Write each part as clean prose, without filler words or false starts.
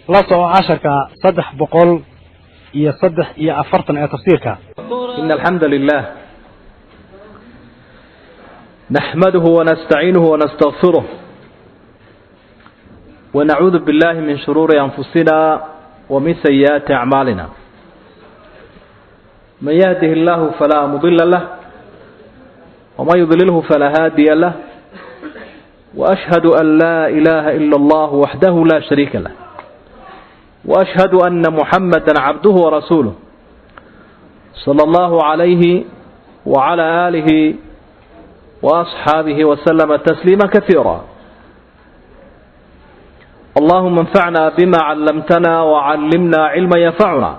la soo casharka 300 iyo 3 ee tafsiirka. إن الحمد لله نحمده ونستعينه ونستغفره ونعوذ بالله من شرور أنفسنا ومن سيئات أعمالنا من يهده الله فلا مضل له وما يضلله فلا هادي له وأشهد أن لا إله إلا الله وحده لا شريك له وأشهد أن محمدا عبده ورسوله صلى الله عليه وعلى آله وأصحابه وسلم تسليما كثيرا اللهم انفعنا بما علمتنا وعلمنا علما ينفعنا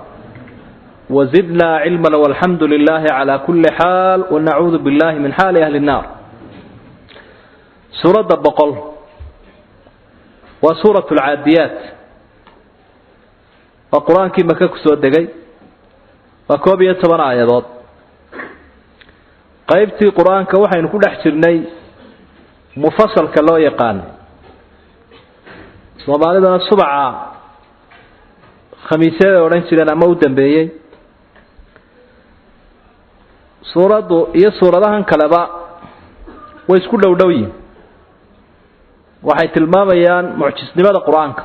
وزدنا علما والحمد لله على كل حال ونعوذ بالله من حال أهل النار. سورة البقل وسورة العاديات القرآن كما كسو الدقي وكوبية 7 آيات قيبتي قرآن كوحي نكون احسرني مفصل كالله يقان soomaalidana subaca khamiisyada oran jireen ama u dambeeyay suuradu iyo suuradahan kaleba way isku dhowdhowyiin waxay tilmaamayaan mucjisnimada quraanka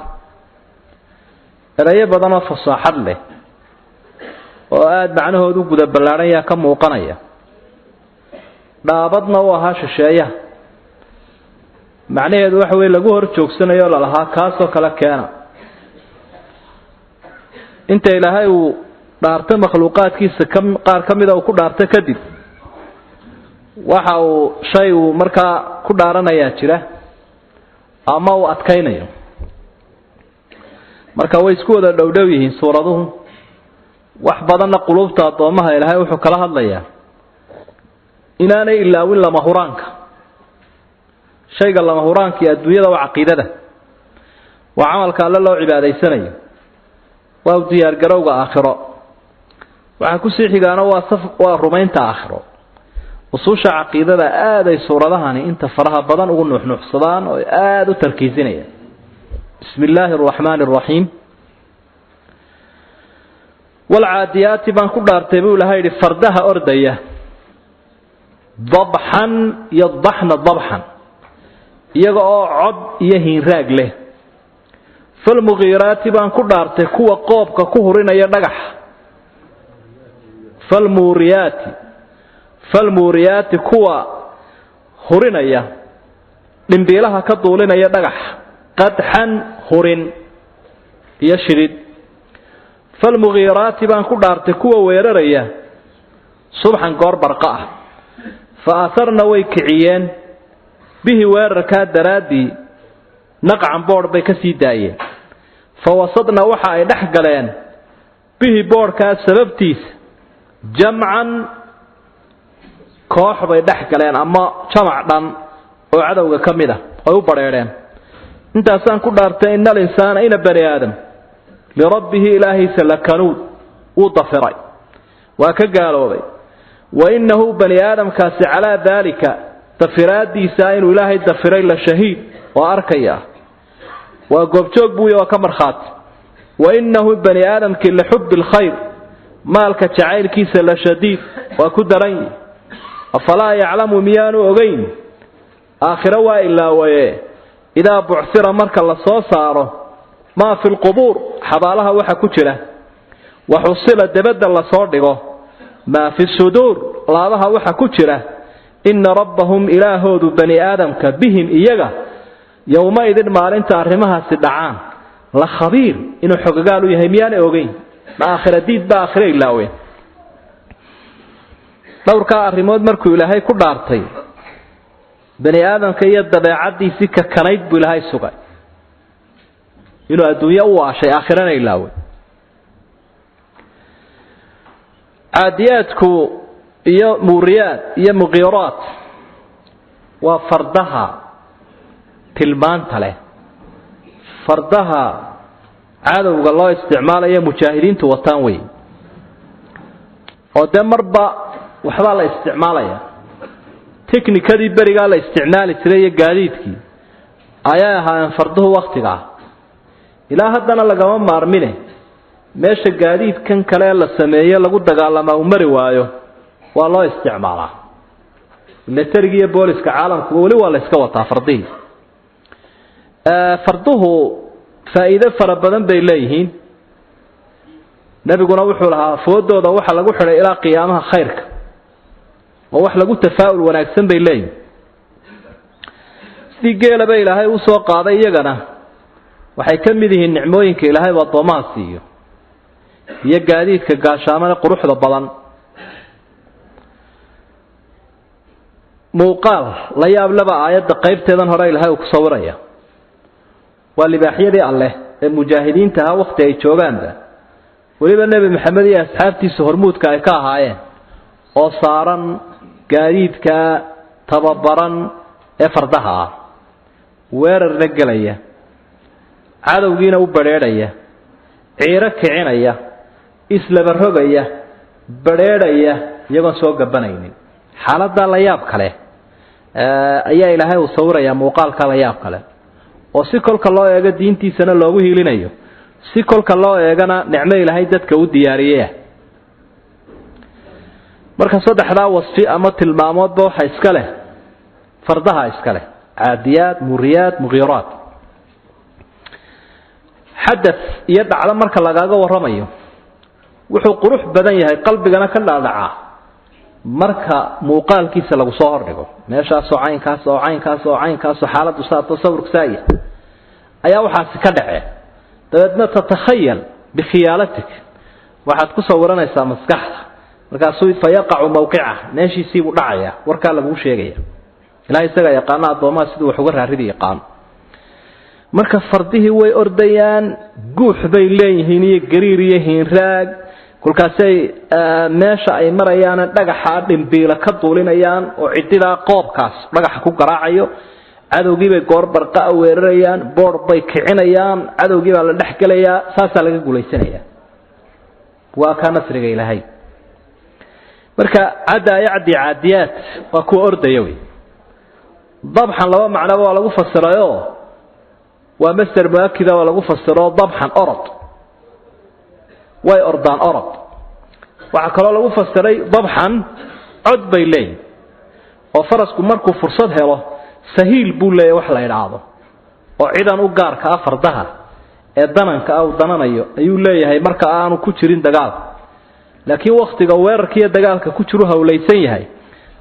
erayo badan oo fasaaxad leh oo aad macnahoodu guda ballaaranaya ka muuqanaya dhaabadna oo ahaa shisheeya macnaheedu waxa weey lagu hor joogsanayo la lahaa kaas oo kala keena inta ilaahay uu dhaartay makhluuqaadkiisa qaar kamida uu ku dhaartay kadib waxa uu shay uu markaa ku dhaaranaya jira ama uu adkaynayo marka way isku wada dhowdhow yihiin suuraduhu wax badanna qulubta adoomaha ilaahay wuxuu kala hadlayaa inaanay ilaawin lama huraanka shayga lama huraanka adduunyada waa aqeedada waa amalka alla loo cibaadaysanayo waa diyaar garowga aakhiro waxa ku sii xigaana waa rumaynta aakhiro usuusha aqeedada aad ay suuradahani inta faraha badan ugu nuuxnuuxsadaan oo aad u tarkiisinaya bismillaahir rahmaanir rahiim wal aadiyati ban ku dhaartay buu ilaahay fardaha ordaya dabhan yadhna dabhan iyaga oo cod iyo hiinraag leh fal mughirati baan ku dhaartay kuwa qoobka ku hurinaya dhagax fal muriyati kuwa hurinaya dhimbiilaha ka duulinaya dhagax qadhan hurin iyo shirid fal mughirati baan ku dhaartay kuwa weeraraya subhan goor barqa ah fa atharna way kiciyeen bihi weerarka daraadi naqcan boor bay ka sii daayeen fawasadna waxa ay dhex galeen bihi boorka sababtiis jam'an koox bay dhex galeen ama jamac dhan oo cadawga kamida ay u bareereen intaasaan ku dhaartay innal insaana ina bani aadam li rabbihi ilaahi salakanud u dafiray waa ka gaaloobay wa innahu bani aadam kaasi ala dhalika dafiraadiisa inuu ilaahay dafiray la shahiid waa arkaya waa goobjoog buu yahay ka marxaat wa innahu bani aadamki li hubbil khayr maalka jacaylkiisa la shadiid waa ku daran afala ya'lamu miyanu ogeyn aakhira waa ilaa waye ida bu'thira marka la soo saaro ma fil qubur xabaalaha waxa ku jira wa husila dabada la soo dhigo ma fi sudur laabaha waxa ku jira إن ربهم إلهود بني آدم كبهم إيجا يومئذ ما أنت أرمها سدعان لخبير إنه حققالوا يهميان أوجين ما آخر الدين بآخر إلاوين لو ركع الرماد مركو إلهي كل عرطي بني آدم كي يدبع عدي سكة كنيد بإلهي السقاي إنه الدنيا وعشي آخرنا إلاوين عادياتكو iyo muriyad iyo muqirat wa fardaha tilmaanta leh fardaha cadawga loo isticmaalayo mujaahidiintu wataan way oo marba waxba la isticmaalaya teknikadii bariga la isticmaali jiray gaadiidkii ayaa ahaan farduhu waqtiga ilaa haddana lagama maarmine meesha gaadiidkan kale la sameeyo lagu dagaalamaa uu mari waayo waa loo isticmaalaa militariga iyo booliska caalamku wali waa la iska wataa fardihii farduhu faa'iido fara badan bay leeyihiin nabiguna wuxuu lahaa foodooda waxa lagu xidhay ilaa qiyaamaha khayrka oo wax lagu tafaa'ul wanaagsan bay leeyihiin si geelaba ilaahay u soo qaaday iyagana waxay ka mid yihiin nicmooyinka ilaahay waa doomaha siiyo iyo gaadiidka gaashaamada quruxda badan muuqaal la yaab laba aayadda qaybteedan hore ilaahay uu ku sawiraya waa libaaxyadii alleh ee mujaahidiinta ahaa waqti ay joogaanba weliba nebi maxamed iyo asxaabtiisa hormuudka ay ka ahaayeen oo saaran gaadiidka tababaran ee fardaha ah weerarna gelaya cadowgiina u badheedhaya ciiro kicinaya islaba rogaya badheedhaya iyagoon soo gabanaynin xaaladdaa la yaab kale ayaa ilaahay uu sawirayaa muuqaalka la yaab kale oo si kolka loo eego diintiisana loogu hiilinayo si kolka loo eegana nicmo ilaahay dadka u diyaariyay marka saddexdaa wasfi ama tilmaamoodba waxa iska leh fardaha iska leh caadiyaad muriyaad mughiraat xadath iyo dhacdo marka lagaaga warramayo wuxuu qurux badan yahay qalbigana ka dhaadhacaa marka muuqaalkiisa lagu soo hordhigo meeshaasoo caynkaasoo xaaladdu saa tasawurka saaya ayaa waxaasi ka dhacee dabeedna tatakhayal bikhiyaalatik waxaad ku sawiranaysaa maskaxda markaasuu fayaqacu mawqica meeshiisiibuu dhacaya warkaa laguu sheegaya ilahay isagaa yaqaano addoomaha siduu wax uga raaridi yaqaano marka fardihii way ordayaan guux bay leeyihiin iyo gariir iyo hiinraag kolkaasay meesha ay marayaan dhagaxa dhimbiila ka duulinayaan oo cididaa qoobkaas dhagaxa ku garaacayo cadowgii bay goor barqa weerarayaan boor bay kicinayaan cadowgii baa la dhex gelayaa saasaa laga guulaysanayaa waa ka nasriga ilaahay marka caadiyaad waa kuwa ordaya wey dabxan laba macnaba waa lagu fasirayo waa masdar muakida waa lagu fasiro dabxan orod way ordaan orod waxa kaloo lagu fasiray dabxan cod bay leeyihin oo farasku markuu fursad helo sahiil buu leeyahay wax la yidhaahdo oo ciidan u gaarka ah fardaha ee dananka ah uu dananayo ayuu leeyahay marka aanu ku jirin dagaal laakiin waqtiga weerarka iyo dagaalka ku jiru hawlaysan yahay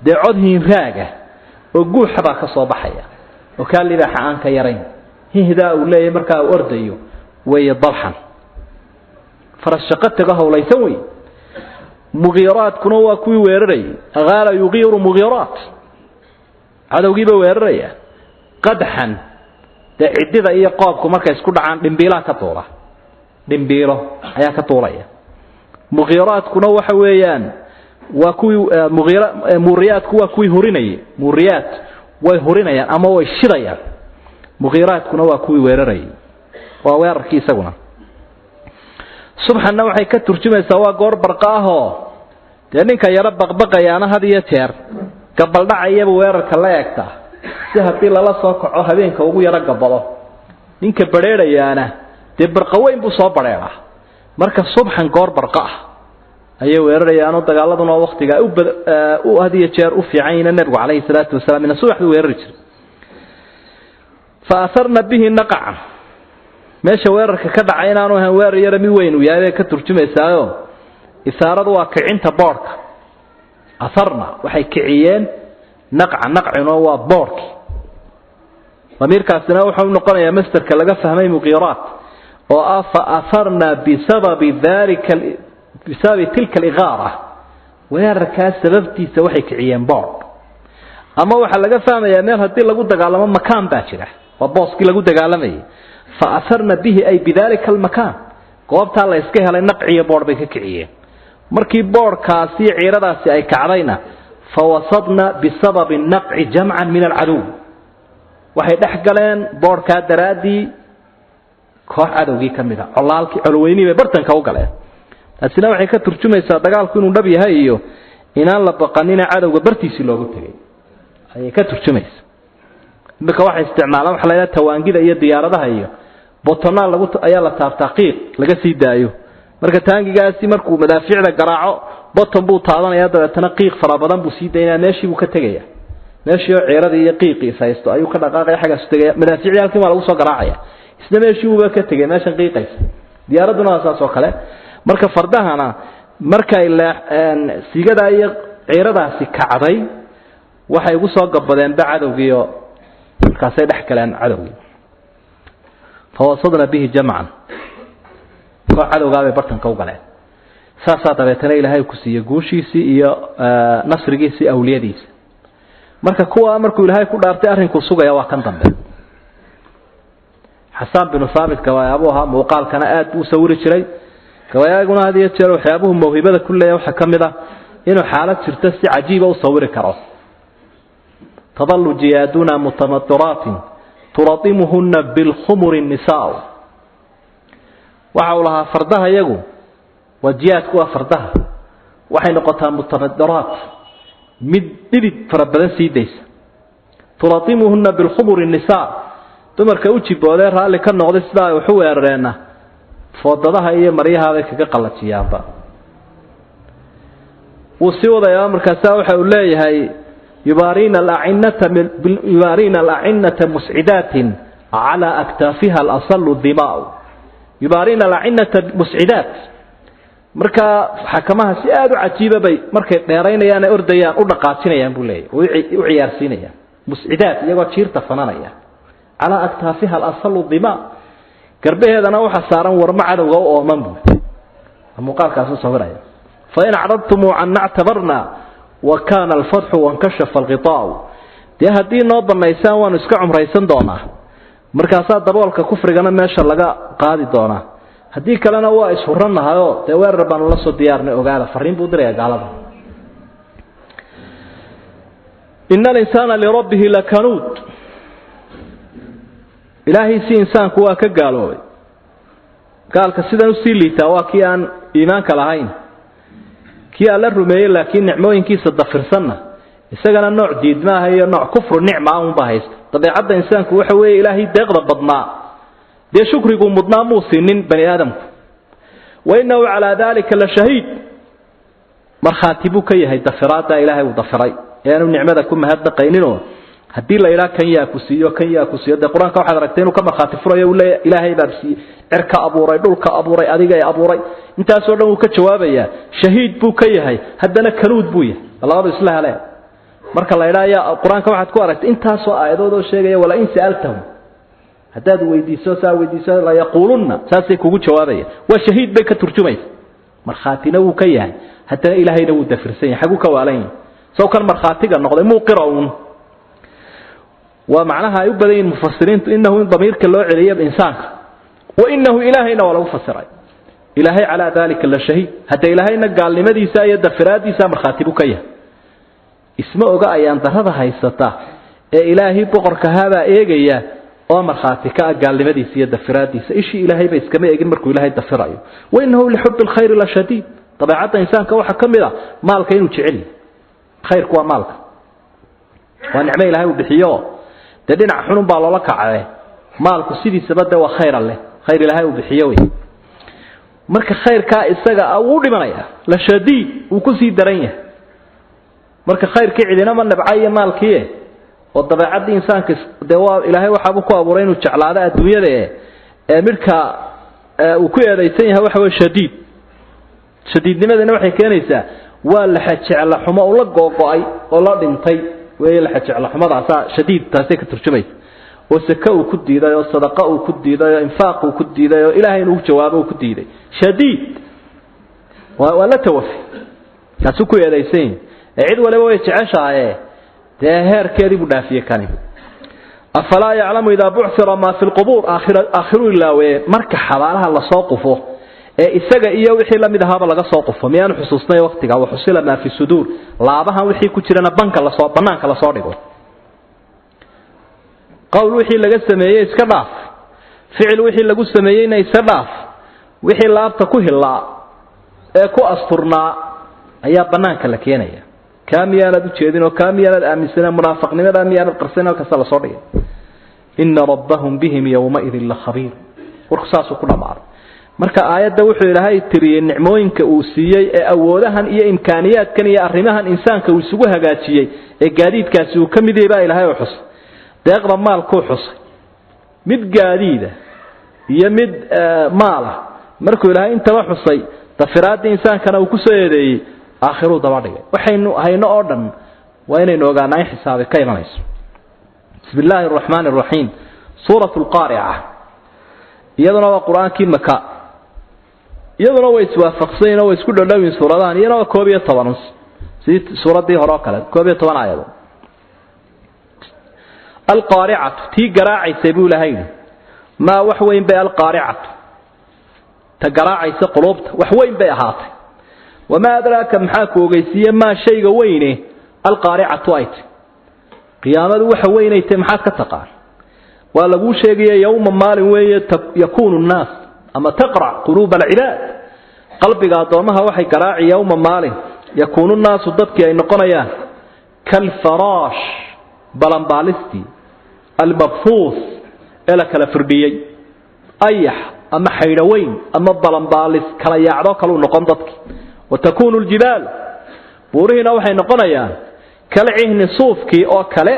dee cod hiinraaga oo guuxa baa ka soo baxaya oo kaa libaaxa aan ka yarayn hihdaa uu leeyahay markaa uu ordayo weeye dabxan faras shaqo taga hawlaysan wey mughiraadkuna waa kuwii weerarayay qaala yugiiru mughiraat cadowgiiba weeraraya qadxan dee cidida iyo qoobku markay isku dhacaan dhimbiilaa ka tuula dhimbiilo ayaa ka tuulaya mughiraadkuna waxa weeyaan waa kuwii muriyaadku waa kuwii hurinayay muriyaad way hurinayaan ama way shidayaan mughiraadkuna waa kuwii weerarayay waa weerarkii isaguna subxanna waxay ka turjumaysaa waa goor barqa ahoo dee ninka yaro baqbaqayaana had iyo jeer gabaldhacayaba weerarka la eegta si haddii lala soo kaco habeenka ugu yaro gabado ninka badheedhayaana dee barqa weyn buu soo badheedhaa marka subxan goor barqa ah ayay weerarayaanoo dagaaladuna waqtiga u had iyo jeer u fiican yihiin nabigu calayhi salaatu wasalaam ina subaxdii weerari jiray fa asarna bihi naqacan meesha weerarka ka dhacay inaanu ahan weerar yara mid weyn uu yahay bay ka turjumaysaayo isaaradu waa kicinta boodhka asarna waxay kiciyeen naqcino waa boodhki damiirkaasina wuxuu noqonayaa masdarka laga fahmay mughiraat oo ah fa asarna bisababi tilka aligaara weerarkaas sababtiisa waxay kiciyeen boodh ama waxaa laga fahmayaa meel haddii lagu dagaalamo makaan baa jira waa booskii lagu dagaalamayay فأثرنا به أي بذلك المكان قوبتها الله يسكيها لنقعي بور بك كعيه مركي بور كاسي عيرداسي أي كعرينا فوصدنا بسبب النقع جمعا من العدو وحي دحقلين بور كادرادي كوح عدوغي كمدا علالكي علويني ببرتن كوغلين السنة وحي كترجمة سادقال كونوا نبي هايو إنان لبقانينا عدوغ برتيسي لوغو تغي أي كترجمة بك واحد استعمالا وحلايا توانجيدا إيا ديارة هايو botona lagu ayaa la taabtaqiiq laga sii daayo marka taangigaasi markuu madaaficda garaaco boton buu taadanaya dabeetana qiiq fara badan buu sii daynaa meeshii buu ka tagaya meeshii ciiradii iyo qiiqii saysto ayuu ka dhaqaaqay xaga soo tagaya madaaficda halkii waa lagu soo garaacaya isla meeshii uu ka tagay meeshan qiiqaysa diyaaraduna asaas oo kale marka fardahana markay sigada iyo ciiradaasi kacday waxay ugu soo gabadeen bacadowgiyo markaasay dhex galeen cadowgii fawasadna bihi jam'an oo cadowgaabay bartanka u galeen saasaa dabeetana ilaahay ku siiyey guushiisii iyo nasrigiisii awliyadiisa marka kuwa markuu ilaahay ku dhaartay arrinku sugaya waa kan dambe xasan bin saabit kawaayabuha muuqaalkana aad buu sawiri jiray kawaayaguna hadiyo jeer waxyaabuhu mawhibada kulleeya waxa kamid ah inuu xaalad jirto si cajiib ah u sawiri karo tadallu jiyaduna mutamaddirat turadimuhunna bil khumur an-nisaa waxa laha fardaha yagu wajiyaadku waa fardaha waxay noqotaa mutamaddirat mid dibid farabadan siidaysa turadimuhunna bil khumur an-nisaa dumarka u jibooday raali ka noqday sida ay wax u weerareena foodadaha iyo maryaha ay kaga qalajiyaanba وسي وضع مركزا waxa uu leeyahay yubarina al-a'innata mus'idatin ala aktafiha al-asl ad-dimaa yubarina al-a'innata mus'idat marka xakamaha si aad u cajiiba bay markay dheereynayaan ordayaan u dhaqaajinayaan buu leeyahay u ciyaarsiinayaan mus'idat iyagoo jiirta fananaya ala aktafiha al-asl ad-dimaa garbaheedana waxa saaran warma cadawga oo ooman buu muuqaalkaas soo sawiraya فإن عرضتم عن نعتبرنا وكان الفتح وانكشف الغطاء دي هدي نوضا ميسان وانسكا عمريسان دونا مركاسات دبولك كفرقنا ماشا لغا قادي دونا هدي كلنا وايس فرنا هايو دي وين ربان الله سو ديارنا وقالا فرين بودريا قالا إن الإنسان لربه لكنود إلهي سي إنسان كواك قالوا قال كسيدا نسيلي تواكيان إيمانك لهين kii alla rumeeyay laakiin nicmooyinkiisa dafirsanna isagana nooc diidmaaha iyo nooc kufru nicma aan bahaysto dabeecadda insaanku waxa weeye ilaahay deeqda badnaa dee shukrigu mudnaa muu siinin bani aadamku wa innahu ala dhalika la shahiid markhaatibu ka yahay dafiraada ilaahay uu dafiray yaanu nicmada ku mahadnaqaynino hadii la ilaa kan yaa ku siiyo de quraanka waxa aragtay inuu ka markhaati furayo uu leeyahay ilaahay baa siiyay cirka abuuray dhulka abuuray adiga ay abuuray intaas oo dhan uu ka jawaabaya shahiid buu ka yahay haddana kanuud buu yahay labada isla haleen marka la ilaa quraanka waxaad ku aragtay intaas oo aayadood oo sheegaya wala in saaltahu hadaad weydiiso la yaquluna saasay kugu jawaabaya waa shahiid bay ka turjumaysaa markhaatina uu ka yahay haddana ilaahayna uu dafirsan yahay xagu ka waalan soo kan markhaatiga noqday muuqiraun ومعناها يبدأ المفسرين إنه ضمير كالله عليه الإنسان وإنه إلهينا ولا مفسر إلهي على ذلك للشهيد حتى إلهينا قال لماذا سايد فرادي سامر خاتبك إياه اسمه قال ينظر هذا هيستا إلهي بقرك هذا إيجيا أمر خاتك قال لماذا سايد فرادي إيشي إلهي بس كما يجي مركو إلهي دفرعيه وإنه لحب الخير لشديد طبعا إنسان كوحة كملا مالك إنه تعلي خير كوا مالك ونعمه إلهي وبحياه تدين حنون بالله كعاه مالك سيدي سبده وخير له خير إلهي وبحيوي مرك خير كإسجا أولي منايا لشديد وكسي دريه مرك خير كعدنا من نبعي مالكيه والطبيعة إنسان كس دوا إلهي وحبوك أبورين وتشعل الدنيا ده مرك وكي ريتين هو شديد لماذا نوحي كنيسة ولا حتشعل حما ولا قاقاي ولا دنتي ويل حتشعل حما ضعصا شديد تاسيك ترجمي وسكوا كدي ذا والصدقاء كدي ذا إنفاق كدي ذا إلهي له جوابه كدي ذا شديد ولا توفي كسكوا يا ريسين عيد ولا ويتعش عليه تهر كذب نافية كانه أفلا يعلم إذا بعثر ما في القبور آخر إلا ومرك حوالها الله ساقفه إسجا إياه وحي لم يذهب لغا ساقفه ميان حسوسنا وقتها وحصل ما في الصدور لعبها وحي كتيرنا بنك الله صاب بنانك الله صارقه قول وحي لغا سميه إسكراف فعل وحي لغا سميين إسكراف وحي لابتكوه الله كو أسطرنا أيها بنانك لكينيا كاميانا بتشهدين وكاميانا آمنسنا منافقين وكاميانا قرسنا وكسال صارقه إن ربهم بهم يومئذ لخبير warku saasuu ku dhammaaday marka aayadda wuxuu ilaahay tiriyey nicmooyinka uu siiyey ee awoodahan iyo imkaaniyaadkan iyo arrimahan insaanka uu isugu hagaajiyey ee gaadiidkaasi uu ka mid yahay baa ilaahay u xusay deeqda maalkuu xusay mid gaadiida iyo mid maala markuu ilaahay intaba xusay dafiraadii insaankana uu ku soo eedeeyey aakhiruu daba dhigay waxaynu hayno oo dhan waa inaynu ogaanaa in xisaabi ka imanayso bismi illaahi araxmaani araxiim suuratu lqaarica iyaduna waa qur-aankii maka iyaduna way iswaafaqsanyiin oo way isku dhodhowiin suuradahan iyana waa 11 sidii suuradii hore oo kale 11 aayado alqaaricatu tii garaacaysay buu lahayn ma wax weyn bay alqaaricatu ta garaacaysa qulubta wax weyn bay ahaatay wama adraaka maxaa ku ogeysiye ma shayga weyne alqaaricatu ayt qiyaamadu waxa weynaytay maxaad ka taqaan waa lagu sheegay yawma maalin weeye yakunu an-nas ama taqra qulub al-ibad qalbiga adoomaha waxay garaaci yawma maalin yakunu an-nas dadkii ay noqonayaan kal farash balanbaalisti al-mabthus ila kala firdiyay ayax ama xayraweyn ama balanbaalis kala yaacdo kala noqon dadkii وتكون الجبال بورهنا waxay noqonayaan kala cihni suufki oo kale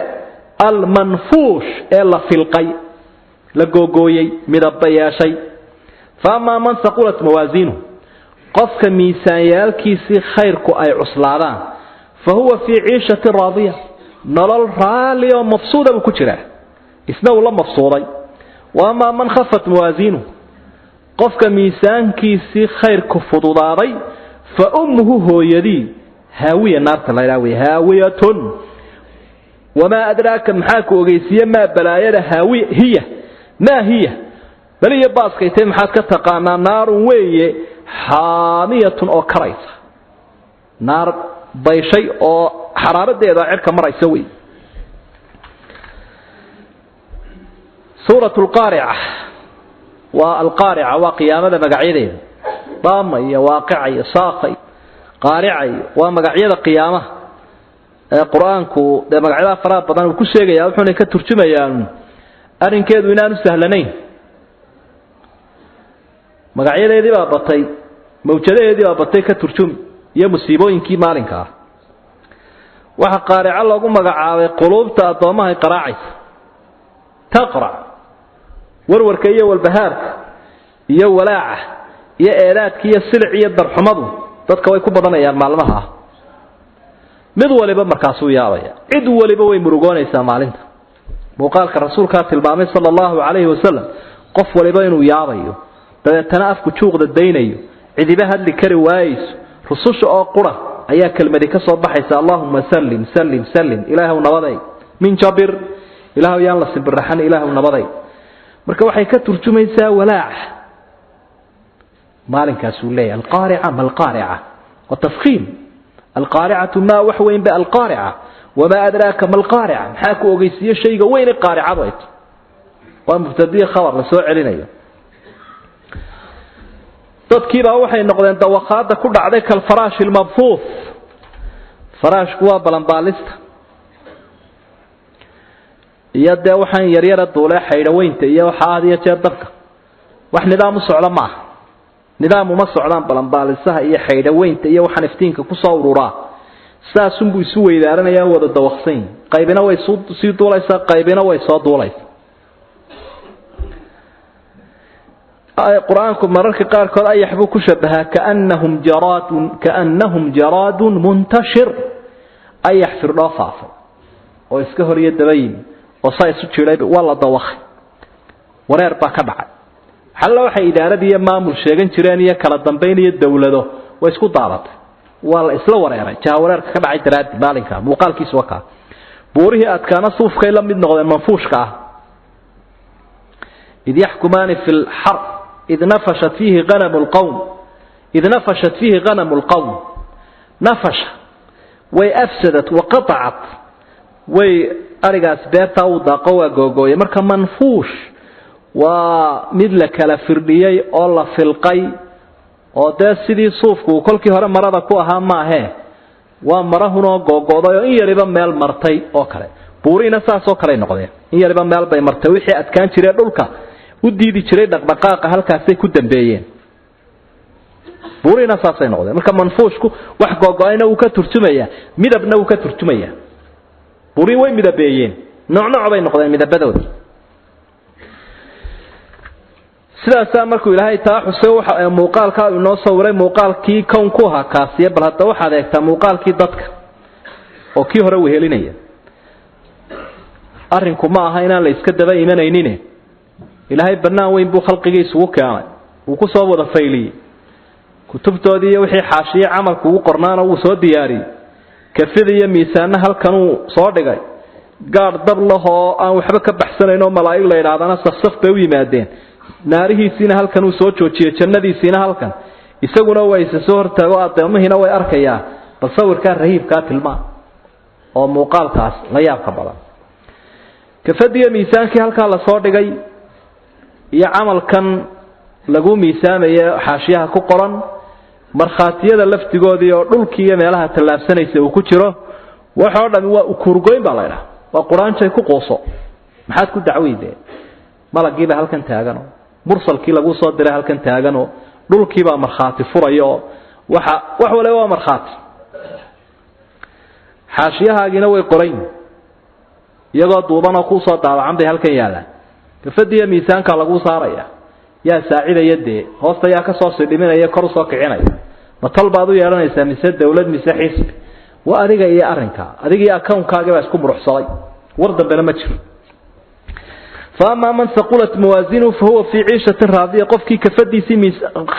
المنفوش إلا في القي لجوجوي مدبياشي فأما من ثقلت موازينه قفك ميسانيال كيسي خيرك أي عصلان فهو في عيشة راضية نلال رالي ومفصودة بكتره اسمه الله مفصودي وأما من خفت موازينه قفك ميسان كيسي خيرك فضضاري فأمه هو يدي هاوية نار تلاوي هاوية وما أدراك محاك وغيسية ما بلايا هاوية هي ما هي بل هي باسكيتين محاك تقانا نار وي حامية أو كريسة نار بيشي أو حرارة دي ضاعرك مرة يسوي سورة القارعة والقارعة وقيامة مقعيدين ضامة واقعي ساقي قارعي ومقعيدة قيامة quraanku de magacyada faraad badan uu ku sheegaya wuxuu ka turjumayaan arinkeedu inaanu sahlanayn magacyadeedii baa batay mawjadadeedii baa batay ka turjum iyo musiibooyinkii maalinka waxa qaarica lagu magacaabay qulubta adoomaha qaraacaysa taqra warwarka iyo walbahaarka iyo walaaca iyo eedaadka iyo silic iyo darxumadu dadka way ku badanayaan maalmaha mid waliba markaas uu yaabaya cid waliba way murugoonaysaa maalinta muuqaalka rasuulka tilmaamay sallallahu alayhi wasallam qof waliba inuu yaabayo dabeetana afku juuqda deynayo cidiba hadli kari waayis rususha oo qura ayaa kelmadi ka soo baxaysa allahumma sallim sallim sallim ilaahu nabaday min jabir ilaahu yaan la sibirxan ilaahu nabaday marka waxay ka turjumaysaa walaac maalinkaas uu leeyahay alqari'a mal qari'a wa tafkhim القارعة ما وحوين بالقارعة وما أدراك ما القارعة حاكو أغيسية شيء وين القارعة بيت ومبتدية خبر لسوء علينا تذكير وحي النقدين دوخات كل عليك الفراش المبثوث فراش قوى بلنبالست يد وحي يرير الدولة حيروين تيه وحادية يدك وحن نظام السعلام معه nidaam uma socdaan balanbaalisaha iyo xaydhaweynta iyo waxaan iftiinka ku soo ururaa saasun buu isu weydaaranaya wada dawaqsan qaybina way soo duulaysaa qaybina way soo duulaysaa ay quraanku mararka qaar kood ay yaxbu ku shabaha kaannahum jaradun muntashir ay yaxfir dhafaafa oo iska horiyo dabayn oo saa isu jiray wala dawaqay wareer baa ka dhacay حلا waxay idaaradii maamul sheegan jireen iyo kala dambeyn iyo dawlado way isku daalatay wala isla wareeray jaawareerka ka dhacay daraad maalinka muuqaalkiisu waka buurihii adkaana suufkay la mid noqdeen manfuushka id yahkuman fi al-har id nafashat fihi ghanam al-qawm id nafashat fihi ghanam al-qawm nafash way afsadat wa qata'at way arigaas beerta u daaqo waa googooyay marka manfuush ومثل كلا فرديي أو لا فلقي أو ده سيدي صوفك وكل كي هرم مرضى كوها ما هي ومرهنا جوجودا إن يريبا مال مرتي أو كله بوري نساس أو كله نقدر إن يريبا مال بي مرتوي حي أتكان شرير دولك u diidi jiray dhaqdhaqaaqa halkaasay ku dambeeyeen buurina saasay noqdeen marka manfuushku wax go'go'ayna uu ka turjumaya midabna uu ka turjumaya buurin way midabeeyeen nooc bay noqdeen midabadooda sidaas markuu ilaahay taa xusay waxa muuqaalka uu noo sawiray muuqaalkii koonku ahaa kaasiye bal hadda waxaad eegtaa muuqaalkii dadka oo kii hore wehelinaya arrinku ma aha inaan la iska daba imanaynin ilaahay banaan weyn buu khalqigiisa ugu keenay uu ku soo wada fayliyay kutubtoodii iyo wixii xaashiye camalku ugu qornaana uu soo diyaariyay kafida iyo miisaanna halkan uu soo dhigay gaar dab lahoo aan waxba ka baxsanayn oo malaa'ig la yidhaahdana safsaf bay u yimaadeen naarihiisiina halkan uu soo joojiyay jannadiisiina halkan isaguna waa isa soo hortaago adeemihiina way arkayaan bal sawirkaa rahiibkaa tilmaa oo muuqaalkaas la yaabka badan kafadiya miisaankii halkaa la soo dhigay iyo camalkan lagu miisaamayo xaashiyaha ku qoran markhaatiyada laftigoodii oo dhulkii iyo meelaha tallaabsanaysa uu ku jiro waxoo dhan waa ukurgoyn baa la yidhaha waa quraanjay ku quuso maxaad ku dacweyde malagiiba halkan taagan mursalkii lagu soo diray halkan taagan oo dhulkiiba markhaati furayo wax wale waa markhaati xaashiyahaagina way qorayn iyagoo duuban oo ku soo daawacan bay halkan yaalaan kafadiya miisaanka lagu saaraya yaa saacidaya dee hoosta yaa ka soo sidhiminaya kor u soo kicinaya ma tal baad u yeelanaysaa mise dawlad mise xisbi waa adiga iyo arrinka adiga iyo account-kaaga baa isku muruxsaday war dambena ma jiro فأما من ثقلت موازينه فهو في عيشة راضية قفكي كفديسي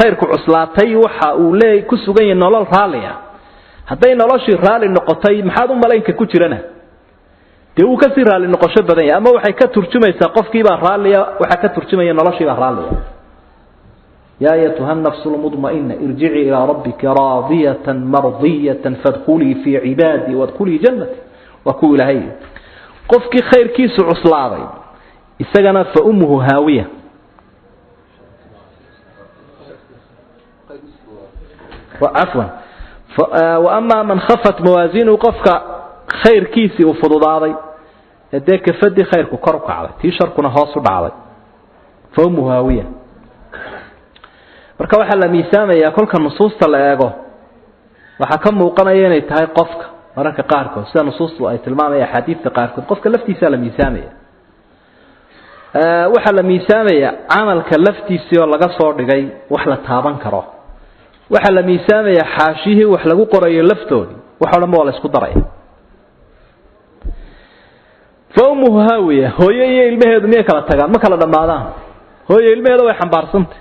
خيرك عسلاتي وحا أولي كسوغي نولال راليا هدي نولاشي رالي نقطي محادو ملاينك كتيرنا ديو كسي رالي نقشب بدنيا أما وحي كترجمي قفكي با راليا وحا كترجمي نولاشي با راليا يا أيتها النفس المطمئنة ارجعي إلى ربك راضية مرضية فادخلي في عبادي وادخلي جنتي وكول هي قفكي خير كيسو عسلاتي isagana fa ummuhu haawiya afwan wa amma man khafat mawaazinu qafka khayrkiisi u fududaaday ee kafadi khayrku kor u kacday tii sharkuna hoos u dhacday fa ummuhu haawiya marka waxa la miisaamaya kolka nusuusta la eego waxa ka muuqanaya inay tahay qofka mararka qaarkood sida nusuustu ay tilmaamayaan xadiidka qaarkood qofka laftiisa la miisaamaya waxa la miisaamaya amalka laftiisa oo laga soo dhigay wax la taaban karo waxa la miisaamaya xaashihi wax lagu qorayo laftoodi waxa dhan la isku daray fawmuhu hawiya hooyo iyo ilmaheedu miyay kala tagaan ma kala dhamaadaan hooyo ilmaheedu way xambaarsantay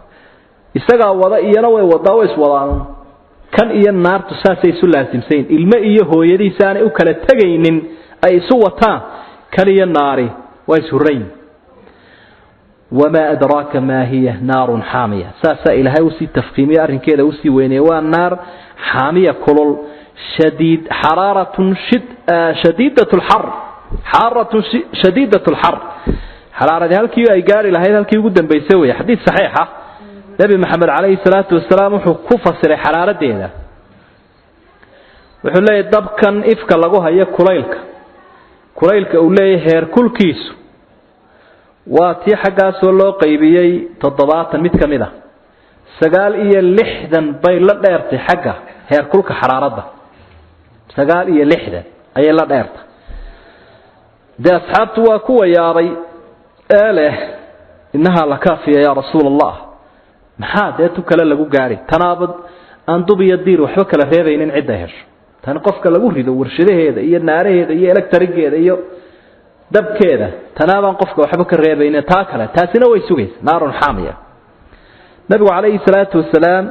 isaga wada iyana way wada way iswadaan kan iyo naartu saasay isu laasimsayn ilma iyo hooyadiisa aan u kala tagaynin ay isu wataan kaliya naari way surayn وما أدراك ما هي نار حامية ساسا إلهي وسي تفخيمية أرن كذا وسي ويني والنار حامية كلل شديد حرارة شديدة الحر حارة شديدة الحر حرارة هالكي أي قال إلهي هالكي قدام بيسوي حديث صحيحة نبي محمد عليه الصلاة والسلام كفصل حرارة دينا وحول لي دبكا إفكا لغوها هي كليلك أولي هير كل كيسو واتي حقاسو لو قيبيي 7 mid kamida 9 bay la dheertay xagga heer kulka xaraarada 9 ay la dheertay de asxaabtu waa kuwa yaabay eele inaha la kaafiya ya rasuulullah maxaa deetu kale lagu gaari tanaabad aan dubiyo diir waxba kala reebaynin cid ay hesho tan qofka lagu rido warshadaheeda iyo naaraheeda iyo elektrigeeda iyo dabkeeda tanaaban qofka waxba ka reebayna taa kale taasina way sugaysaa naarun haamiya nabigu kaleey salaatu wasalaam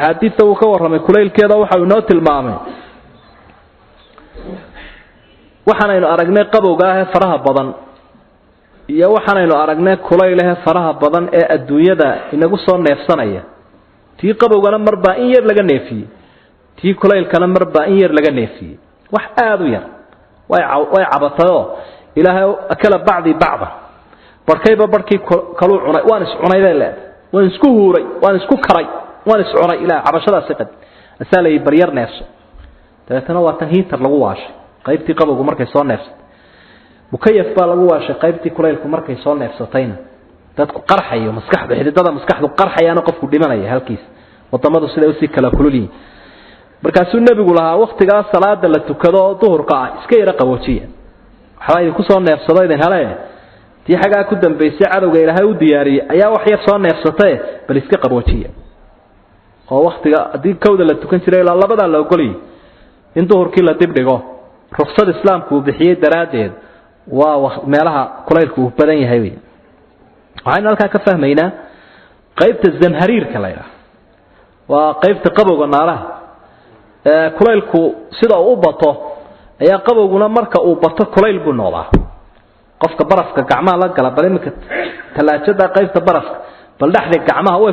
hadithii uu ka waramay kuleelkeeda waxa uu noo tilmaamay waxaanaynu aragnay qabowga ah faraha badan iyo waxaanaynu aragnay kuleelaha faraha badan ee adduunyada inagu soo neefsanaya tii qabowgana marba in yar laga neefiyay tii kuleelkana marba in yar laga neefiyay wax aad u yar way cabatay ilaahay akala bacdi bacda barkayba barkii kalu cunay waan is cunay leeyahay waan isku huuray waan isku karay waan is cunay ilaa cabashada siqad asalay baryar neefso taasina waa tan hiitar lagu waashay qaybtii qabowgu markay soo neefsatay mukayaf baa lagu waashay qaybtii kuleelku markay soo neefsatayna dadku qarxayo maskaxda xididada maskaxdu qarxayana qofku dhimanaya halkiis wadamadu sida uu si kala kululiyay markaasuu nabigu lahaa waqtiga salaada la tukado duhurka iska yara qaboojiya waxa ay ku soo neefsado idin halay tii xagaa ku dambeysay cadawga ilaahay u diyaariyay ayaa wax yar soo neefsatay bal iska qaboojiya oo waqtiga hadii kawda la tukan jiray ilaa labada la ogoliyay in duhurkii la dib dhigo ruqsad islaamku uu bixiyay daraadeed waa meelaha kulaylku uu badan yahay waxaan halka ka fahmaynaa qaybta zamhariirka la yiraahdo waa qaybta qabowga naaraha kulaylku sida uu bato ayaa qabowguna marka uu bato kulayl buu noqdaa qofka barafka gacmaha la gala bal imika talaajada qaybta barafka bal dhaxda gacmaha